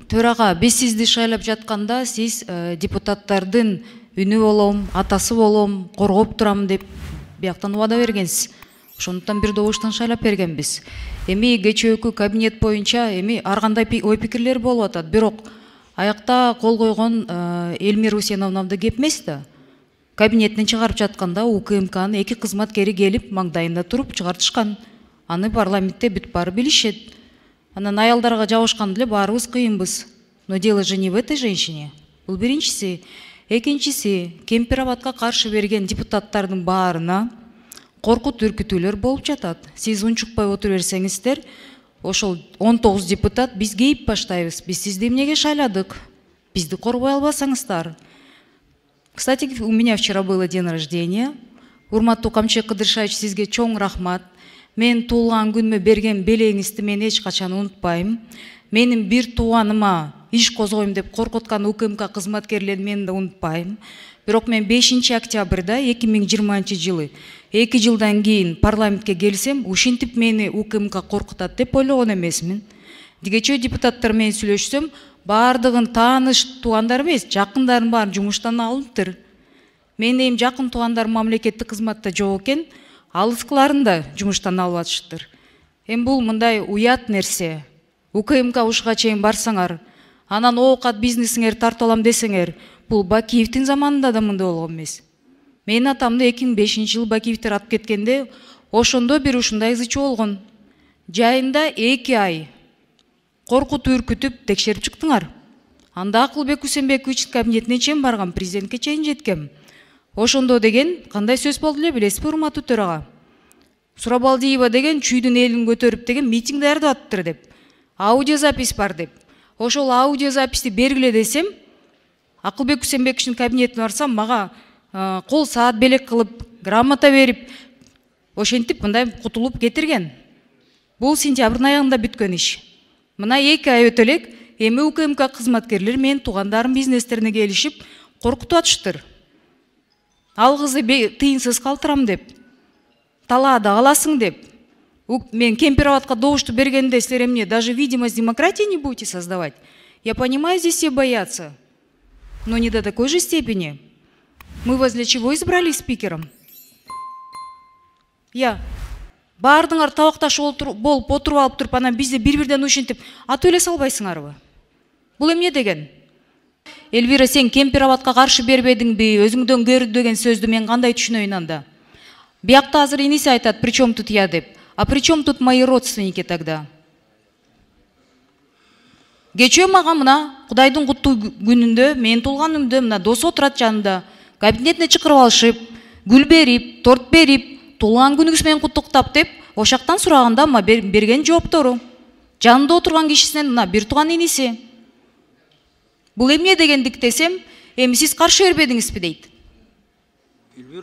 Төрага, биз сизди шайлап жатканда сиз депутаттардын үнү болом, атасы болом, коргоп турам деп бияктан убада бергенсиз. Ошондуктан бир добуштан шайлап бергенбиз. Эми кечээкү кабинет боюнча эми ар кандай ой пикирлер болуп атат. Бирок аякта кол койгон Эльмира Усеновнада кеп эмес да. Кабинеттен чыгарып жатканда УКМКнын 2 кызматкери келип маңдайында туруп чыгартышкан. Аны парламентте бүт баары билишет. Анан аялдарга жабышкан эле баарыбыз кыйынбыз. Но дело же не в этой женщине. Бул биринчиси. Экинчиси, Кемпир-Абадка каршы берген депутаттардын баарына коркут үркүтүүлөр болуп жатат. Сиз унчукпай отура берсеңиздер, ошол 19 депутат биз кейип баштайбыз. Биз сизди эмнеге шайладык? Бизди коргой албасаңыздар. Кстати, у меня вчера было день рождения. Урматтуу Камчыбек Кыдыршаевич, сизге чоң рахмат. Мен туулган күнүмө берген белеңизди мен эч качан унутпайм. Менин бир тууганыма иш козгойм деп коркуткан УКМК кызматкерлерин мен да унутпайм. Бирок мен 5 октябрда 2020 жылы 2 жылдан кийин парламентке келсем, ушинтип мени УКМК коркутат деп ойлогон эмесмин. Дигече депутаттар менен сүйлөшсөм, баардыгын тааныш туугандар эмес, жакындарым баарын жумуштан алыныптыр. Менин эми жакын туугандарым мамлекеттик кызматта жок экен, алыскыларын да жумуштан алып атышыптыр. Эми бул мындай уят нерсе. УКМК ушуга чейин барсаңар, анан оокат бизнесиңер тартып алам десеңер, бул Бакиевдин заманында да мындай болгон эмес. Менин атамды 2005 жылы Бакиевдер атып кеткенде, ошондо бир ушундай ызычы болгон. Жайында 2 ай коркутуп үркүтүп текшерип чыктыңар. Анда Акылбек Усенбековичтин кабинетине чейин барган, президентке чейин жеткем. Ошондо деген кандай сөз болду эле билесизби, урматтуу төрага? Сурабалдиева деген чүйдүн элин көтөрүп деген митинг даярдап атыптыр деп. Аудиозапись бар деп. Ошол аудиозаписти бергиле десем, Акылбек Усенбековичтин кабинетине барсам, мага кол саат белек кылып, грамота берип, ошентип мындай кутулуп кетирген. Бул сентябрдын аягында бүткөн иш. Мына 2 ай өтө элек, эми УКМК кызматкерлер менин туугандарым бизнестерине келишип, коркутуп атыштыр. Ал кызды тыйынсыз калтырам деп, талаада каласың деп. Мен Кемпир-Абадка добушту бергенде силер эмне, даже видимость демократии не будете создавать. Я понимаю, здесь все боятся, но не до такой же степени. Мы возле чего избрали спикером? Баардыңар табакташ болуп отуруп алып туруп, анан бизди бир-бирден ушинтип атып эле салбайсыңарбы? Бул эмне деген? Эльвира, сен Кемпир-Абадка каршы бербедиңби, өзүңдөн көрдү деген сөздү мен кандай түшүнөйүн анда? Биякта азыр иниси айтат, при чем тут я деп. А при чем тут мои родственники тогда? Кечээ мага мына Кудайдын куттуу күнүндө, менин туулганымда мына дос отурат жанында, кабинетине чакырып алышып, гүл берип, торт берип, туулган күнүңүз менен куттуктап деп, ошактан сураганда ма берген жооптору. Жанында отурган кишисинен мына бир тууган иниси. Бул эмне дегендик десем, эми сиз каршы бербедиңизби дейт.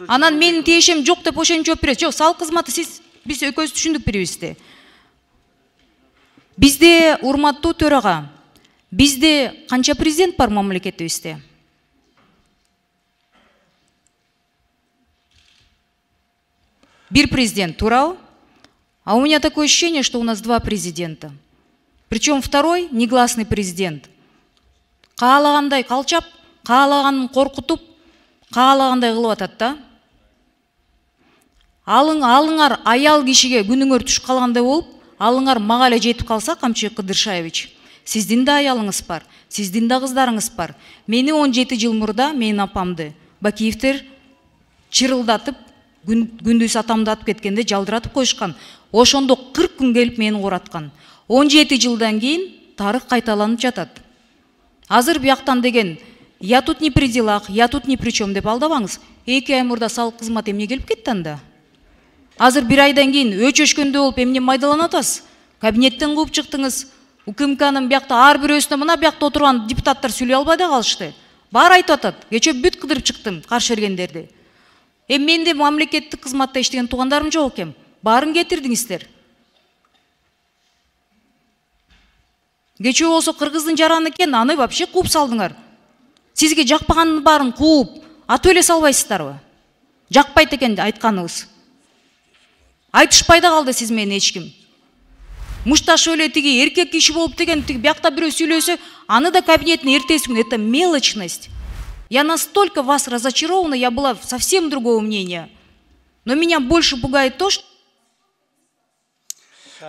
Анан менин тиешем жок деп ошентип жооп берет. Жок, салык кызматы биз экөөбүз түшүндүк бирибизди. Бизде, урматтуу төрага, бизде канча президент бар мамлекетибизде? Бир президент, туурабы? А у меня такое ощущение, что у нас 2 президента. Причем второй негласный президент. Каалагандай калчап, каалаганын коркутуп, каалагандай кылып атат да. Алыңар аял кишиге күнүңөр түшүп калгандай болуп, алыңар мага эле жетип калса, Камчыбек Кыдыршаевич, сиздин да аялыңыз бар, сиздин да кыздарыңыз бар. Мени 17 жыл мурда менин апамды Бакиевдер чырылдатып, күндүз атамды атып кеткенде жалдыратып коюшкан. Ошондо 40 күн келип мени кураткан. 17 жылдан кийин тарых кайталанып жатат. Азыр бияктан деген, я тут не при делах, я тут ни при чем деп алдабаңыз. 2 ай мурда салык кызмат эмне келип кетти анда? Азыр 1 айдан кийин өчөшкөндө болуп эмне майдаланып атасыз? Кабинеттен кууп чыктыңыз. УКМКнын биякта ар бирөөсүнө мына биякта отурган депутаттар сүйлөй албай да калышты. Баары айтып атат. Кечээ бүт кыдырып чыктым каршы бергендерди. Менде мамлекеттик кызматта иштеген туугандарым жок экен. Баарын кетирдиңиздер. Кечөө болсо кыргыздын жараны экен, аны вообще кууп салдыңар. Сизге жакпаганын баарын кууп, атып эле салбайсыздарбы? Жакпайт экен айтканыбыз. Айтышпай да калды сиз менен эч ким. мушташ эле тиги эркек киши болуп деген тиги биякта бирөө сүйлөсө, аны да кабинеттин эртеси күнү. Это мелочность. Я настолько вас разочарована, я была совсем другого мнения. Но меня больше пугает то, что...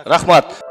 Рахмат.